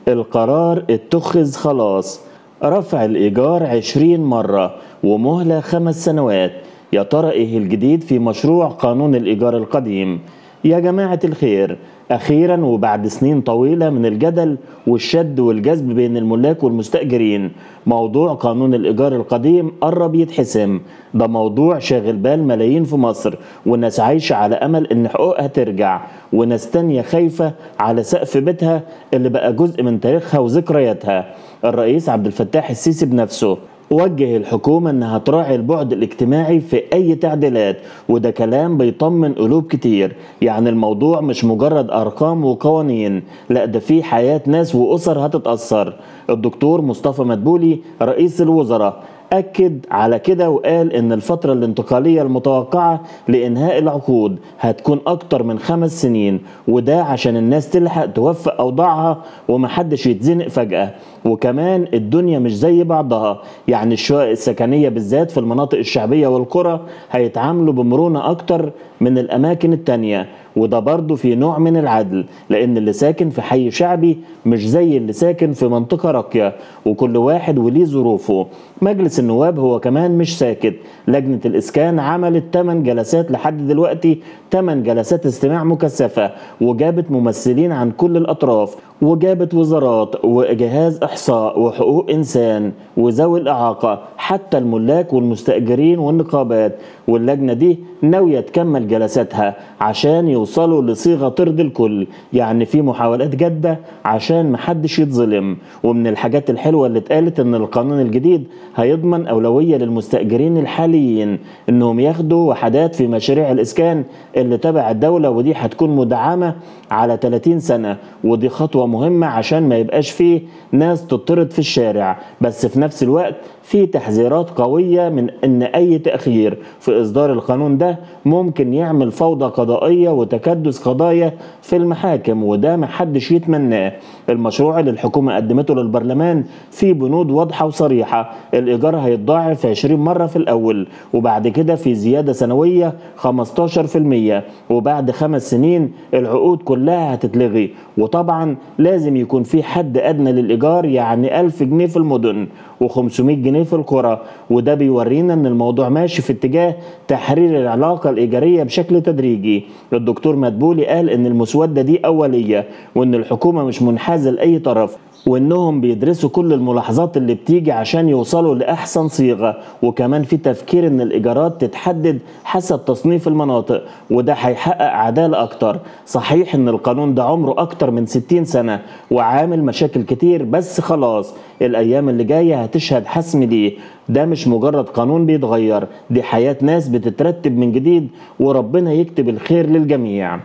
القرار اتخذ خلاص، رفع الإيجار 20 مرة ومهلة 5 سنوات. يا ترى ايه الجديد في مشروع قانون الإيجار القديم؟ يا جماعة الخير، أخيرا وبعد سنين طويلة من الجدل والشد والجذب بين الملاك والمستأجرين، موضوع قانون الإيجار القديم قرب يتحسم. ده موضوع شاغل بال ملايين في مصر، وناس عايشة على أمل إن حقوقها ترجع، وناس تانية خايفة على سقف بيتها اللي بقى جزء من تاريخها وذكرياتها. الرئيس عبد الفتاح السيسي بنفسه وجه الحكومة انها تراعي البعد الاجتماعي في اي تعديلات، وده كلام بيطمن قلوب كتير. يعني الموضوع مش مجرد ارقام وقوانين، لا ده في حياة ناس واسر هتتأثر. الدكتور مصطفى مدبولي رئيس الوزراء أكد على كده وقال إن الفترة الانتقالية المتوقعة لإنهاء العقود هتكون أكتر من 5 سنين، وده عشان الناس تلحق توفق أوضاعها ومحدش يتزنق فجأة. وكمان الدنيا مش زي بعضها، يعني الشقق السكنية بالذات في المناطق الشعبية والقرى هيتعاملوا بمرونة أكتر من الأماكن التانية، وده برضه في نوع من العدل، لأن اللي ساكن في حي شعبي مش زي اللي ساكن في منطقة راقية، وكل واحد وليه ظروفه. مجلس النواب هو كمان مش ساكت، لجنة الإسكان عملت 8 جلسات لحد دلوقتي، 8 جلسات استماع مكثفة، وجابت ممثلين عن كل الأطراف، وجابت وزارات وجهاز إحصاء وحقوق إنسان وذوي الإعاقة، حتى الملاك والمستأجرين والنقابات. واللجنة دي ناوية تكمل جلساتها عشان يوصلوا لصيغة ترضي الكل، يعني في محاولات جادة عشان محدش يتظلم. ومن الحاجات الحلوة اللي اتقالت ان القانون الجديد هيضمن أولوية للمستأجرين الحاليين انهم ياخدوا وحدات في مشاريع الإسكان اللي تبع الدولة، ودي هتكون مدعمة على 30 سنة، ودي خطوة مهمة عشان ما يبقاش فيه ناس تطرد في الشارع. بس في نفس الوقت في تحذيرات قوية من ان اي تأخير في اصدار القانون ده ممكن يعمل فوضى قضائية وتكدس قضايا في المحاكم، وده محدش يتمناه. المشروع اللي الحكومة قدمته للبرلمان فيه بنود واضحة وصريحة، الإيجار هيتضاعف 20 مرة في الأول، وبعد كده في زيادة سنوية 15%، وبعد 5 سنين العقود كلها هتتلغي. وطبعا لازم يكون في حد أدنى للإيجار، يعني 1000 جنيه في المدن و500 جنيه في القرى، وده بيورينا ان الموضوع ماشي في اتجاه تحرير العلاقة الإيجارية بشكل تدريجي. الدكتور مدبولي قال ان المسودة دي أولية، وان الحكومة مش منحازة لأي طرف، وانهم بيدرسوا كل الملاحظات اللي بتيجي عشان يوصلوا لأحسن صيغة. وكمان في تفكير ان الإيجارات تتحدد حسب تصنيف المناطق، وده هيحقق عدالة اكتر. صحيح ان القانون ده عمره اكتر من 60 سنة وعامل مشاكل كتير، بس خلاص الايام اللي جاية هتشهد حسم ليه. ده مش مجرد قانون بيتغير، دي حياة ناس بتترتب من جديد، وربنا يكتب الخير للجميع.